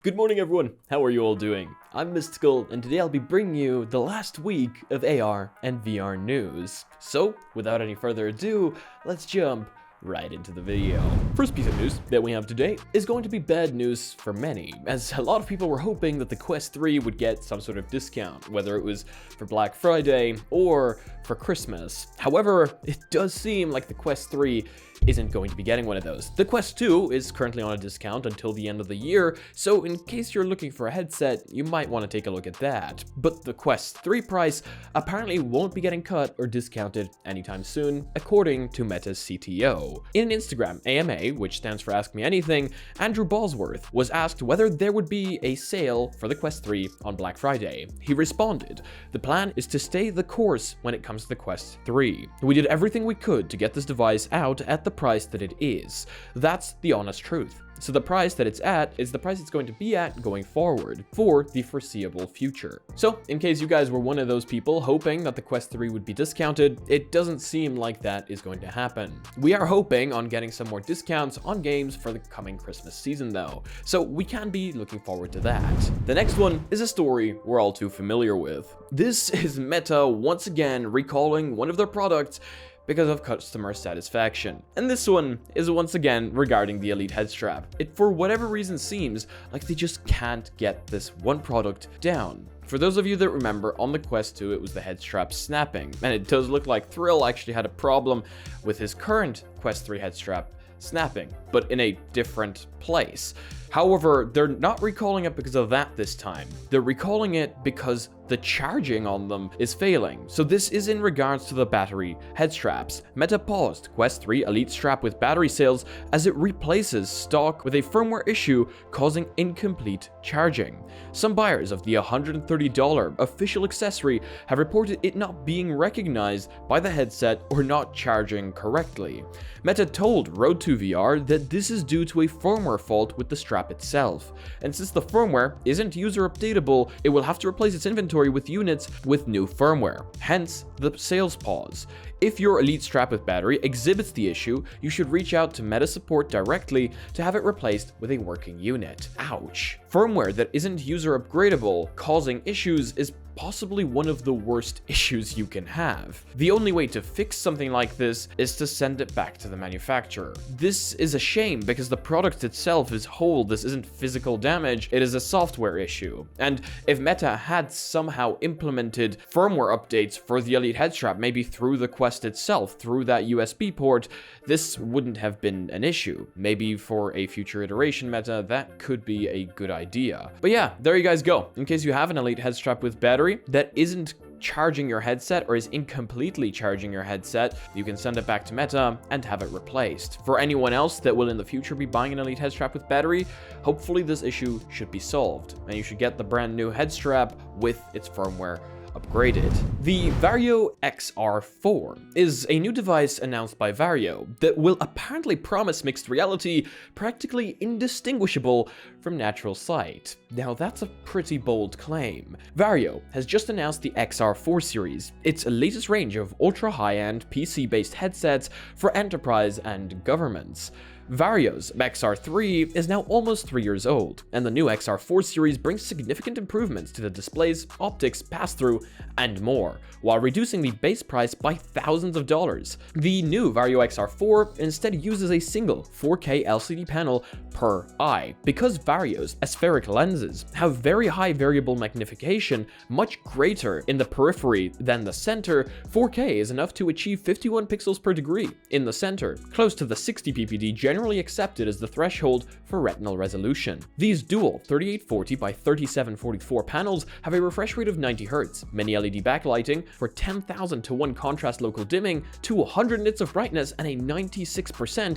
Good morning everyone, how are you all doing? I'm Mysticle, and today I'll be bringing you the last week of AR and VR news. So, without any further ado, let's jump right into the video. First piece of news that we have today is going to be bad news for many, as a lot of people were hoping that the Quest 3 would get some sort of discount, whether it was for Black Friday or for Christmas. However, it does seem like the Quest 3 isn't going to be getting one of those. The Quest 2 is currently on a discount until the end of the year, so in case you're looking for a headset, you might want to take a look at that. But the Quest 3 price apparently won't be getting cut or discounted anytime soon, according to Meta's CTO. In an Instagram AMA, which stands for Ask Me Anything, Andrew Bosworth was asked whether there would be a sale for the Quest 3 on Black Friday. He responded, "The plan is to stay the course when it comes to the Quest 3. We did everything we could to get this device out at the price that it is. That's the honest truth. So the price that it's at is the price it's going to be at going forward for the foreseeable future." So in case you guys were one of those people hoping that the Quest 3 would be discounted, it doesn't seem like that is going to happen. We are hoping on getting some more discounts on games for the coming Christmas season though, so we can be looking forward to that. The next one is a story we're all too familiar with. This is Meta once again recalling one of their products because of customer satisfaction. And this one is once again regarding the Elite Headstrap. It for whatever reason seems like they just can't get this one product down. For those of you that remember, on the Quest 2 it was the Headstrap snapping, and it does look like Thrill actually had a problem with his current Quest 3 Headstrap snapping, but in a different place. However, they're not recalling it because of that this time. They're recalling it because the charging on them is failing. So this is in regards to the battery head straps. Meta paused Quest 3 Elite strap with battery sales as it replaces stock with a firmware issue causing incomplete charging. Some buyers of the $130 official accessory have reported it not being recognized by the headset or not charging correctly. Meta told Road2VR that this is due to a firmware fault with the strap itself, and since the firmware isn't user updatable, it will have to replace its inventory with units with new firmware, hence the sales pause. If your Elite strap with battery exhibits the issue, you should reach out to Meta support directly to have it replaced with a working unit. Ouch. Firmware that isn't user upgradable causing issues is possibly one of the worst issues you can have. The only way to fix something like this is to send it back to the manufacturer. This is a shame because the product itself is whole. This isn't physical damage, it is a software issue. And if Meta had somehow implemented firmware updates for the Elite Headstrap, maybe through the Quest itself, through that USB port, this wouldn't have been an issue. Maybe for a future iteration Meta, that could be a good idea. But yeah, there you guys go. In case you have an Elite Headstrap with battery that isn't charging your headset or is incompletely charging your headset, you can send it back to Meta and have it replaced. For anyone else that will in the future be buying an Elite Headstrap with battery, hopefully this issue should be solved and you should get the brand new headstrap with its firmware upgraded. The Varjo XR4 is a new device announced by Varjo that will apparently promise mixed reality practically indistinguishable from natural sight. Now that's a pretty bold claim. Varjo has just announced the XR4 series, its latest range of ultra high-end PC-based headsets for enterprise and governments. Varjo's XR3 is now almost 3 years old, and the new XR4 series brings significant improvements to the displays, optics, pass-through, and more, while reducing the base price by thousands of dollars. The new Varjo XR4 instead uses a single 4K LCD panel per eye. Because Varjo's aspheric lenses have very high variable magnification, much greater in the periphery than the center, 4K is enough to achieve 51 pixels per degree in the center, close to the 60 ppd generally accepted as the threshold for retinal resolution. These dual 3840 by 3744 panels have a refresh rate of 90 Hz, mini LED backlighting for 10,000 to 1 contrast local dimming to 100 nits of brightness and a 96%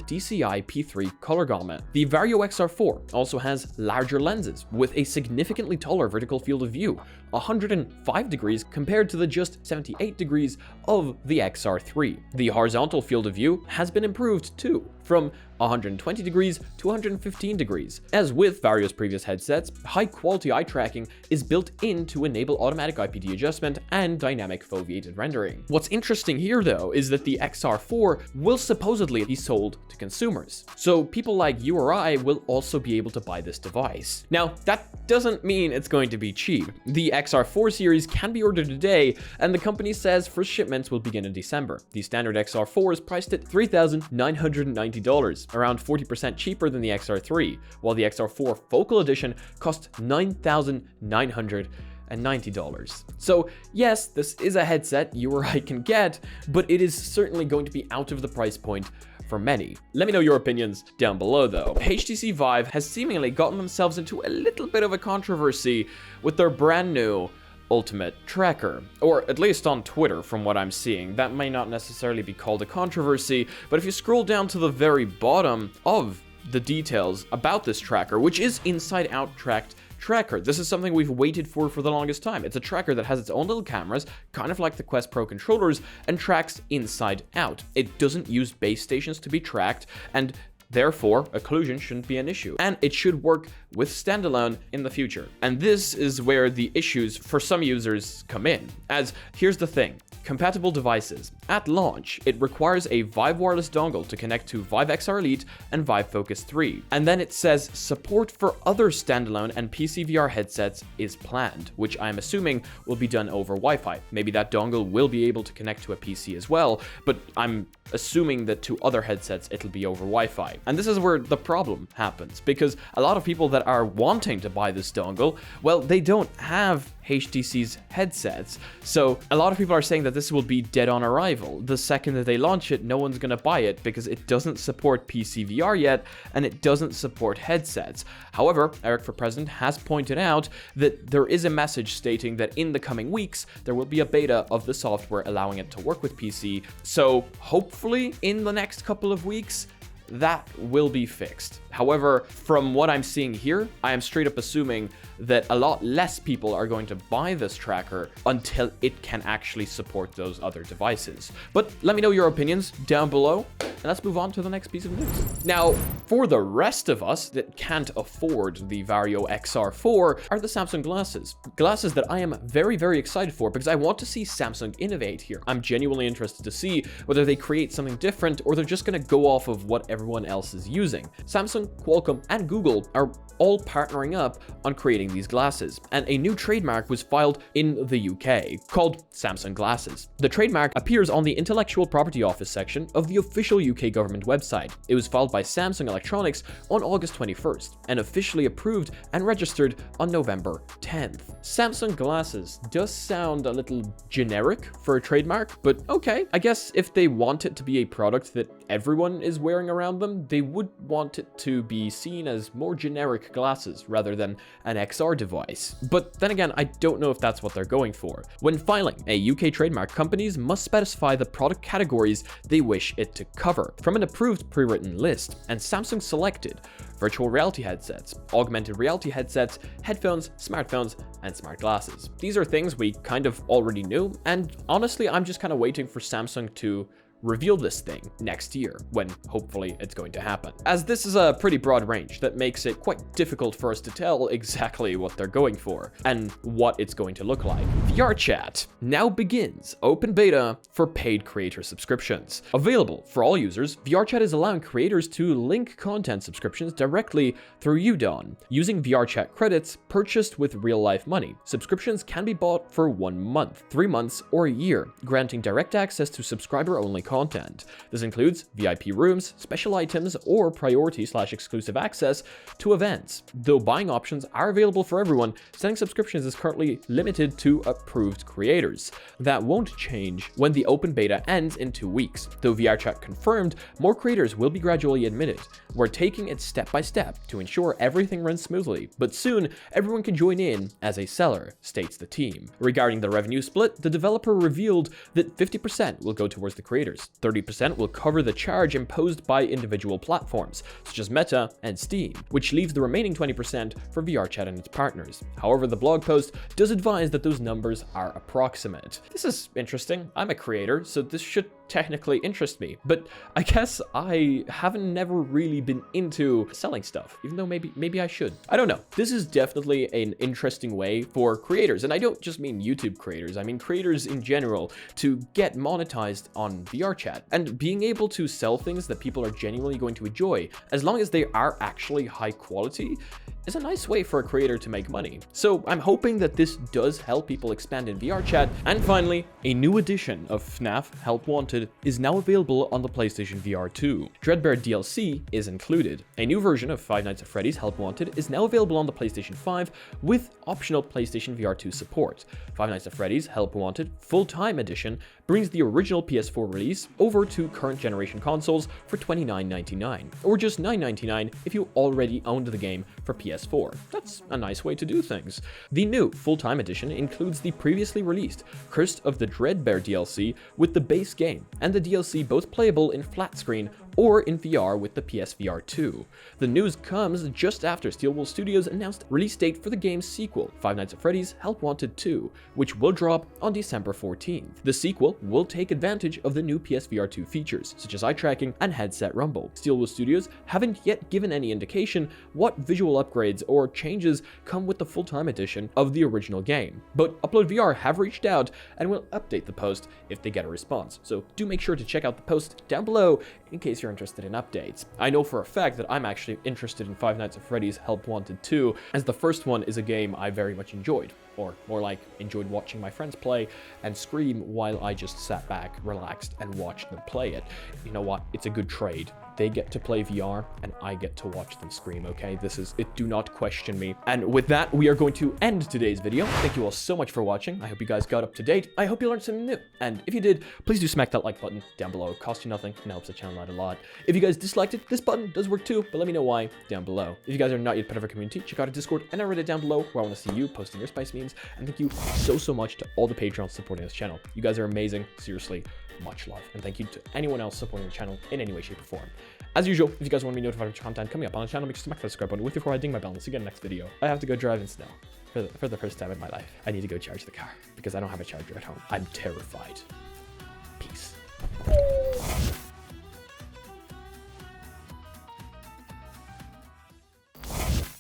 DCI P3 color gamut. The Varjo XR4 also has larger lenses with a significantly taller vertical field of view, 105 degrees compared to the just 78 degrees of the XR3. The horizontal field of view has been improved too, from 120 degrees to 115 degrees. As with Varjo's previous headsets, high-quality eye tracking is built in to enable automatic IPD adjustment and dynamic foveated rendering. What's interesting here, though, is that the XR4 will supposedly be sold to consumers. So people like you or I will also be able to buy this device. Now, that doesn't mean it's going to be cheap. The XR4 series can be ordered today, and the company says first shipments will begin in December. The standard XR4 is priced at $3,990, around 40% cheaper than the XR3, while the XR4 Focal Edition costs $9,990. So yes, this is a headset you or I can get, but it is certainly going to be out of the price point for many. Let me know your opinions down below though. HTC Vive has seemingly gotten themselves into a little bit of a controversy with their brand new Ultimate Tracker, or at least on Twitter from what I'm seeing. That may not necessarily be called a controversy, but if you scroll down to the very bottom of the details about this tracker, which is inside-out tracked tracker. This is something we've waited for the longest time. It's a tracker that has its own little cameras, kind of like the Quest Pro controllers, and tracks inside out. It doesn't use base stations to be tracked, and therefore, occlusion shouldn't be an issue, and it should work with standalone in the future. And this is where the issues for some users come in, as here's the thing. Compatible devices. At launch, it requires a Vive wireless dongle to connect to Vive XR Elite and Vive Focus 3. And then it says support for other standalone and PSVR headsets is planned, which I'm assuming will be done over Wi-Fi. Maybe that dongle will be able to connect to a PC as well, but I'm assuming that to other headsets it'll be over Wi-Fi. And this is where the problem happens, because a lot of people that are wanting to buy this dongle, well, they don't have HTC's headsets. So a lot of people are saying that this will be dead on arrival. The second that they launch it, no one's gonna buy it because it doesn't support PSVR yet, and it doesn't support headsets. However, Eric for President has pointed out that there is a message stating that in the coming weeks, there will be a beta of the software allowing it to work with PC. So hopefully in the next couple of weeks, that will be fixed. However, from what I'm seeing here, I am straight up assuming that a lot less people are going to buy this tracker until it can actually support those other devices. But let me know your opinions down below, and let's move on to the next piece of news. Now, for the rest of us that can't afford the Varjo XR4 are the Samsung glasses. Glasses that I am very, very excited for because I want to see Samsung innovate here. I'm genuinely interested to see whether they create something different or they're just going to go off of what everyone else is using. Samsung, Qualcomm, and Google are all partnering up on creating these glasses, and a new trademark was filed in the UK called Samsung Glasses. The trademark appears on the Intellectual Property Office section of the official UK government website. It was filed by Samsung Electronics on August 21st and officially approved and registered on November 10th. Samsung Glasses does sound a little generic for a trademark, but okay. I guess if they want it to be a product that everyone is wearing around them, they would want it to be seen as more generic glasses rather than an XR device. But then again, I don't know if that's what they're going for. When filing a UK trademark, companies must specify the product categories they wish it to cover from an approved pre-written list, and Samsung selected virtual reality headsets, augmented reality headsets, headphones, smartphones, and smart glasses. These are things we kind of already knew, and honestly, I'm just kind of waiting for Samsung to reveal this thing next year, when hopefully it's going to happen. As this is a pretty broad range that makes it quite difficult for us to tell exactly what they're going for and what it's going to look like. VRChat now begins open beta for paid creator subscriptions. Available for all users, VRChat is allowing creators to link content subscriptions directly through Udon, using VRChat credits purchased with real-life money. Subscriptions can be bought for 1 month, 3 months, or a year, granting direct access to subscriber-only content. This includes VIP rooms, special items, or priority/exclusive access to events. Though buying options are available for everyone, setting subscriptions is currently limited to approved creators. That won't change when the open beta ends in 2 weeks. Though VRChat confirmed more creators will be gradually admitted. We're taking it step by step to ensure everything runs smoothly, but soon everyone can join in as a seller, states the team. Regarding the revenue split, the developer revealed that 50% will go towards the creators. 30% will cover the charge imposed by individual platforms, such as Meta and Steam, which leaves the remaining 20% for VRChat and its partners. However, the blog post does advise that those numbers are approximate. This is interesting. I'm a creator, so this should technically interest me, but I guess I haven't never really been into selling stuff, even though maybe I should. I don't know. This is definitely an interesting way for creators, and I don't just mean YouTube creators, I mean creators in general, to get monetized on VRChat, and being able to sell things that people are genuinely going to enjoy, as long as they are actually high quality, is a nice way for a creator to make money. So I'm hoping that this does help people expand in VRChat. And finally, a new edition of FNAF Help Wanted is now available on the PlayStation VR 2. Dreadbear DLC is included. A new version of Five Nights at Freddy's Help Wanted is now available on the PlayStation 5 with optional PlayStation VR 2 support. Five Nights at Freddy's Help Wanted Full-Time Edition brings the original PS4 release over to current generation consoles for $29.99, or just $9.99 if you already owned the game for PS4. That's a nice way to do things. The new Full-Time Edition includes the previously released Curse of the Dreadbear DLC with the base game, and the DLC both playable in flat screen or in VR with the PSVR 2. The news comes just after Steelwool Studios announced release date for the game's sequel, Five Nights at Freddy's Help Wanted 2, which will drop on December 14th. The sequel will take advantage of the new PSVR 2 features, such as eye tracking and headset rumble. Steelwool Studios haven't yet given any indication what visual upgrades or changes come with the full-time edition of the original game, but Upload VR have reached out and will update the post if they get a response, so do make sure to check out the post down below in case you're interested in updates. I know for a fact that I'm actually interested in Five Nights at Freddy's Help Wanted 2, as the first one is a game I very much enjoyed, or more like enjoyed watching my friends play and scream while I just sat back, relaxed, and watched them play it. You know what? It's a good trade. They get to play VR, and I get to watch them scream, okay? This is it. Do not question me. And with that, we are going to end today's video. Thank you all so much for watching. I hope you guys got up to date. I hope you learned something new. And if you did, please do smack that like button down below. It costs you nothing and helps the channel out a lot. If you guys disliked it, this button does work too, but let me know why down below. If you guys are not yet part of our community, check out our Discord and our Reddit down below, where I want to see you posting your spice memes. And thank you so much to all the Patreons supporting this channel. You guys are amazing. Seriously, much love. And thank you to anyone else supporting the channel in any way, shape, or form. As usual, if you guys want to be notified of content coming up on the channel, make sure to smack that subscribe button with before I ding my bell and see you in the next video. I have to go drive in snow for the first time in my life. I need to go charge the car because I don't have a charger at home. I'm terrified.